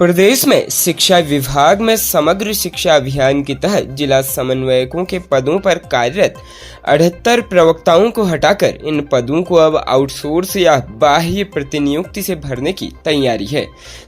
प्रदेश में शिक्षा विभाग में समग्र शिक्षा अभियान के तहत जिला समन्वयकों के पदों पर कार्यरत 78 प्रवक्ताओं को हटाकर इन पदों को अब आउटसोर्स या बाह्य प्रतिनियुक्ति से भरने की तैयारी है।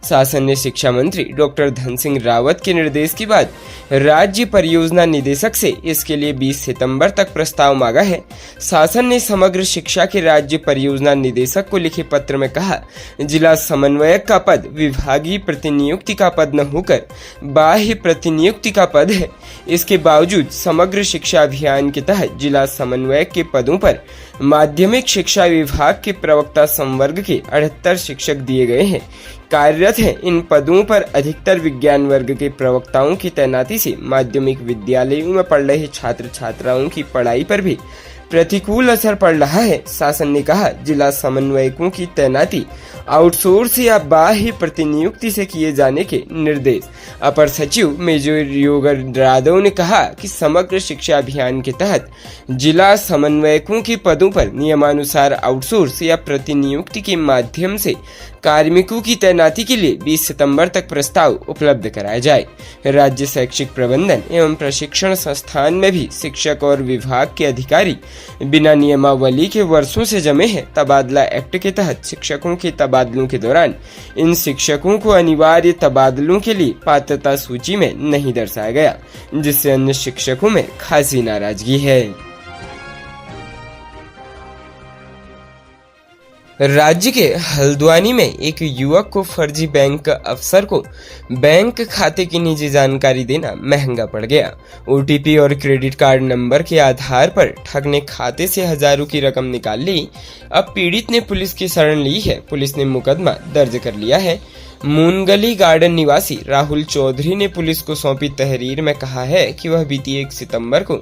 शासन ने शिक्षा मंत्री डॉक्टर धन सिंह रावत के निर्देश के बाद राज्य परियोजना निदेशक से इसके लिए 20 सितंबर तक प्रस्ताव मांगा है। शासन ने समग्र शिक्षा के राज्य परियोजना निदेशक को लिखे पत्र में कहा, जिला समन्वयक का पद विभागीय प्रतिनियुक्ति का पद न होकर बाह्य प्रतिनियुक्ति का पद है। इसके बावजूद समग्र शिक्षा अभियान के तहत जिला समन्वयक के पदों पर माध्यमिक शिक्षा विभाग के प्रवक्ता संवर्ग के 78 शिक्षक दिए गए हैं, कार्यरत हैं। इन पदों पर अधिकतर विज्ञान वर्ग के प्रवक्ताओं की तैनाती से माध्यमिक विद्यालयों में पढ़ रहे छात्र छात्राओं की पढ़ाई पर भी प्रतिकूल असर पड़ रहा है। शासन ने कहा, जिला समन्वयकों की तैनाती आउटसोर्स या बाह्य प्रतिनियुक्ति से किए जाने के निर्देश। अपर सचिव मेजर योगर यादव ने कहा कि समग्र शिक्षा अभियान के तहत जिला समन्वयकों के पदों पर नियमानुसार आउटसोर्स या प्रतिनियुक्ति के माध्यम से कार्मिकों की तैनाती के लिए 20 सितंबर तक प्रस्ताव उपलब्ध कराया जाए। राज्य शैक्षिक प्रबंधन एवं प्रशिक्षण संस्थान में भी शिक्षक और विभाग के अधिकारी बिना नियमावली के वर्षों से जमे हैं। तबादला एक्ट के तहत शिक्षकों के तबादलों के दौरान इन शिक्षकों को अनिवार्य तबादलों के लिए पात्रता सूची में नहीं दर्शाया गया, जिससे अन्य शिक्षकों में खासी नाराजगी है। राज्य के हल्द्वानी में एक युवक को फर्जी बैंक अफसर को बैंक खाते की निजी जानकारी देना महंगा पड़ गया। ओटीपी और क्रेडिट कार्ड नंबर के आधार पर ठग ने खाते से हजारों की रकम निकाल ली। अब पीड़ित ने पुलिस की शरण ली है। पुलिस ने मुकदमा दर्ज कर लिया है। मूनगली गार्डन निवासी राहुल चौधरी ने पुलिस को सौंपी तहरीर में कहा है कि वह बीती 1 सितंबर को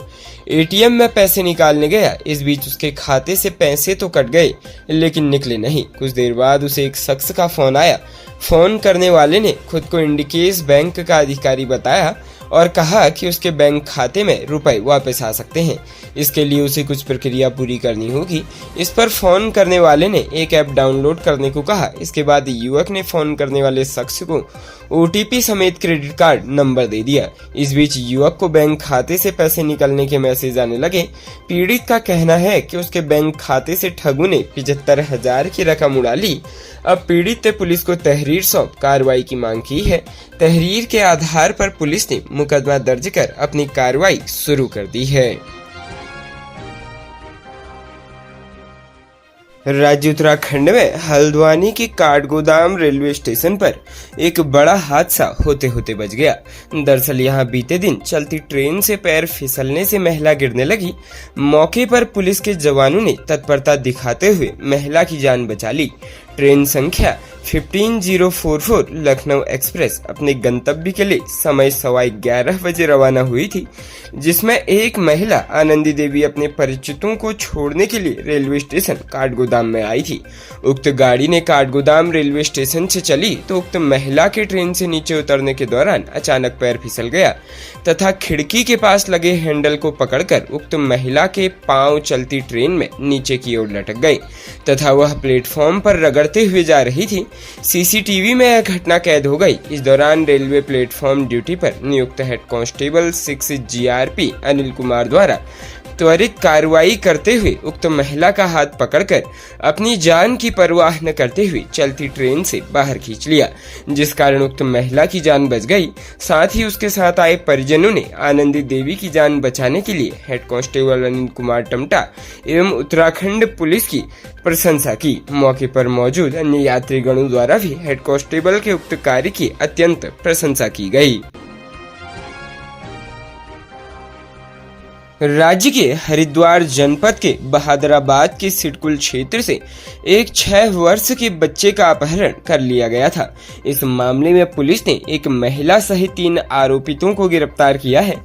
एटीएम में पैसे निकालने गया। इस बीच उसके खाते से पैसे तो कट गए लेकिन निकले नहीं। कुछ देर बाद उसे एक शख्स का फोन आया। फोन करने वाले ने खुद को इंडिकेस बैंक का अधिकारी बताया और कहा कि उसके बैंक खाते में रुपए वापस आ सकते हैं। इसके लिए उसे कुछ प्रक्रिया पूरी करनी होगी। इस पर फोन करने वाले ने एक ऐप डाउनलोड करने को कहा। इसके बाद युवक ने फोन करने वाले शख्स को ओटीपी समेत क्रेडिट कार्ड नंबर दे दिया। इस बीच युवक को बैंक खाते से पैसे निकलने के मैसेज आने लगे। पीड़ित का कहना है कि उसके बैंक खाते से ठगों ने 75,000 की रकम उड़ा ली। अब पीड़ित ने पुलिस को तहरीर सौंप कार्रवाई की मांग की है। तहरीर के आधार पर पुलिस ने मुकदमा दर्ज कर अपनी कार्रवाई शुरू कर दी है। राज्य उत्तराखंड में हल्द्वानी के काठगोदाम रेलवे स्टेशन पर एक बड़ा हादसा होते होते बच गया। दरअसल यहां बीते दिन चलती ट्रेन से पैर फिसलने से महिला गिरने लगी। मौके पर पुलिस के जवानों ने तत्परता दिखाते हुए महिला की जान बचा ली। ट्रेन संख्या 15044 लखनऊ एक्सप्रेस अपने गंतव्य के लिए समय 11:15 बजे रवाना हुई थी, जिसमें एक महिला आनंदी देवी अपने परिचितों को छोड़ने के लिए रेलवे स्टेशन काठगोदाम में आई थी। उक्त गाड़ी ने काठगोदाम रेलवे स्टेशन से चली तो उक्त महिला के ट्रेन से नीचे उतरने के दौरान अचानक पैर फिसल गया तथा खिड़की के पास लगे हैंडल को पकड़कर उक्त महिला के पांव चलती ट्रेन में नीचे की ओर लटक गए तथा वह प्लेटफॉर्म पर रगड़ते हुए जा रही थी। सीसीटीवी में यह घटना कैद हो गई। इस दौरान रेलवे प्लेटफॉर्म ड्यूटी पर नियुक्त head constable 6 GRP Anil Kumar द्वारा त्वरित कार्रवाई करते हुए उक्त महिला का हाथ पकड़कर अपनी जान की परवाह न करते हुए चलती ट्रेन से बाहर खींच लिया, जिस कारण उक्त महिला की जान बच गई। साथ ही उसके साथ आए परिजनों ने आनंदी देवी की जान बचाने के लिए हेड कांस्टेबल अनिल कुमार टमटा एवं उत्तराखंड पुलिस की प्रशंसा की। मौके पर मौजूद अन्य यात्रीगणों द्वारा भी हेड कांस्टेबल के उक्त कार्य की अत्यंत प्रशंसा की गई। राज्य के हरिद्वार जनपद के बहादुराबाद के सिडकुल क्षेत्र से एक 6 वर्ष के बच्चे का अपहरण कर लिया गया था। इस मामले में पुलिस ने एक महिला सहित 3 आरोपितों को गिरफ्तार किया है।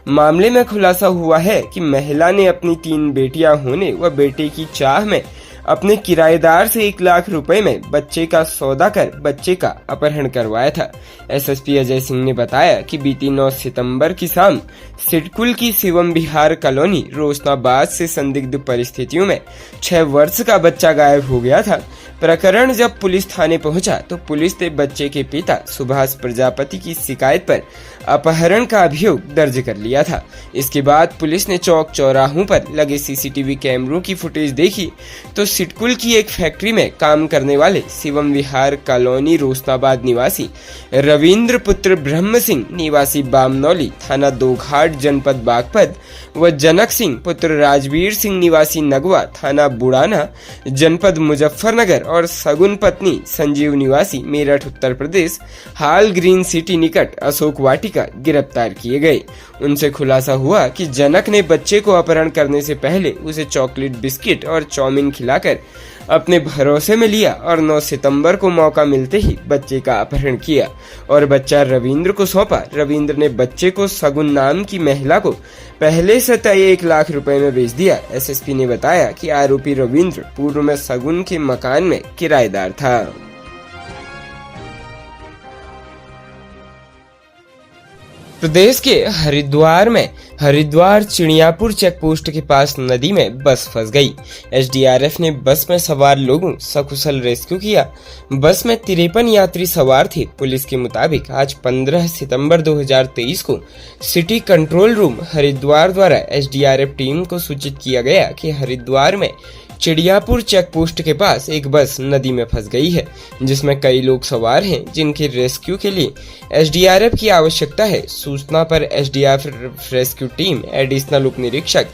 मामले में खुलासा हुआ है कि महिला ने अपनी 3 बेटियां होने व बेटे की चाह में अपने किराएदार से 1 लाख रुपए में बच्चे का सौदा कर बच्चे का अपहरण करवाया था। एसएसपी अजय सिंह ने बताया कि बीती 9 सितंबर की शाम सिडकुल की शिवम विहार कॉलोनी रोशनाबाद से संदिग्ध परिस्थितियों में 6 वर्ष का बच्चा गायब हो गया था। प्रकरण जब पुलिस थाने पहुंचा तो पुलिस ने बच्चे के पिता सुभाष प्रजापति की शिकायत पर अपहरण का अभियोग दर्ज कर लिया था। इसके बाद पुलिस ने चौक चौराहों पर लगे सीसीटीवी कैमरों की फुटेज देखी तो सिडकुल की एक फैक्ट्री में काम करने वाले शिवम विहार कॉलोनी रोशनाबाद निवासी रविंद्र पुत्र ब्रह्म सिंह निवासी बामनौली थाना दोघाट जनपद बागपत व जनक सिंह पुत्र राजवीर सिंह निवासी नगवा थाना बुड़ाना जनपद मुजफ्फरनगर और सगुन पत्नी संजीव निवासी मेरठ उत्तर प्रदेश हाल ग्रीन सिटी निकट अशोक वाटिका गिरफ्तार किए गए। उनसे खुलासा हुआ कि जनक ने बच्चे को अपहरण करने से पहले उसे चॉकलेट बिस्किट और चाउमीन खिलाकर अपने भरोसे में लिया और 9 सितंबर को मौका मिलते ही बच्चे का अपहरण किया और बच्चा रविंद्र को सौंपा। रविंद्र ने बच्चे को सगुन नाम की महिला को पहले से तय 1 लाख रुपए में बेच दिया। एसएसपी ने बताया कि आरोपी रविंद्र पूर्व में सगुन के मकान में किराएदार था। प्रदेश के हरिद्वार में हरिद्वार चिड़ियापुर चेकपोस्ट के पास नदी में बस फंस गई। एसडीआरएफ ने बस में सवार लोगों सकुशल रेस्क्यू किया। बस में 53 यात्री सवार थे। पुलिस के मुताबिक आज 15 सितंबर 2023 को सिटी कंट्रोल रूम हरिद्वार द्वारा एसडीआरएफ टीम को सूचित किया गया कि हरिद्वार में चिड़ियापुर चेकपोस्ट के पास एक बस नदी में फंस गई है जिसमें कई लोग सवार हैं जिनके रेस्क्यू के लिए एसडीआरएफ की आवश्यकता है। सूचना पर एसडीआरएफ रेस्क्यू टीम एडिशनल उप निरीक्षक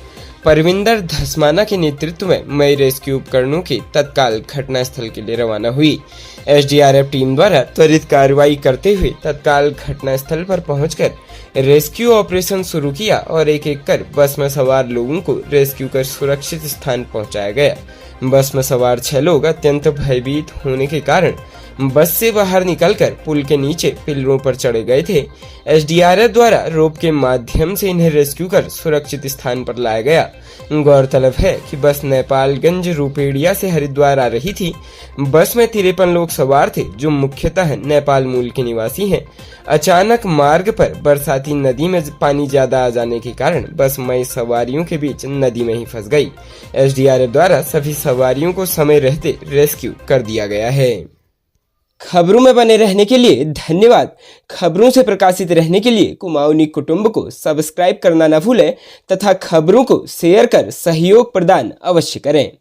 परविंदर धसमाना के नेतृत्व में मई रेस्क्यू उपकरणों की तत्काल घटनास्थल के लिए रवाना हुई। एसडीआरएफ टीम द्वारा त्वरित कार्रवाई करते हुए तत्काल घटनास्थल पर पहुंचकर रेस्क्यू ऑपरेशन शुरू किया और एक एक कर बस में सवार लोगों को रेस्क्यू कर सुरक्षित स्थान पहुंचाया गया। बस में सवार 6 लोग अत्यंत भयभीत होने के कारण बस से बाहर निकलकर पुल के नीचे पिलरों पर चढ़े गए थे। एसडीआरएफ द्वारा रोप के माध्यम से इन्हें रेस्क्यू कर सुरक्षित स्थान पर लाया गया। गौरतलब है कि बस नेपालगंज रुपेड़िया से हरिद्वार आ रही थी। बस में 53 लोग सवार थे जो मुख्यतः नेपाल मूल के निवासी हैं। अचानक मार्ग पर बरसाती नदी में पानी ज्यादा आ जाने के कारण बस मई सवारियों के बीच नदी में ही फंस गई। एसडीआरएफ द्वारा सभी सवारियों को समय रहते रेस्क्यू कर दिया गया है। खबरों में बने रहने के लिए धन्यवाद। खबरों से प्रकाशित रहने के लिए कुमाऊनी कुटुंब को सब्सक्राइब करना न भूलें तथा खबरों को शेयर कर सहयोग प्रदान अवश्य करें।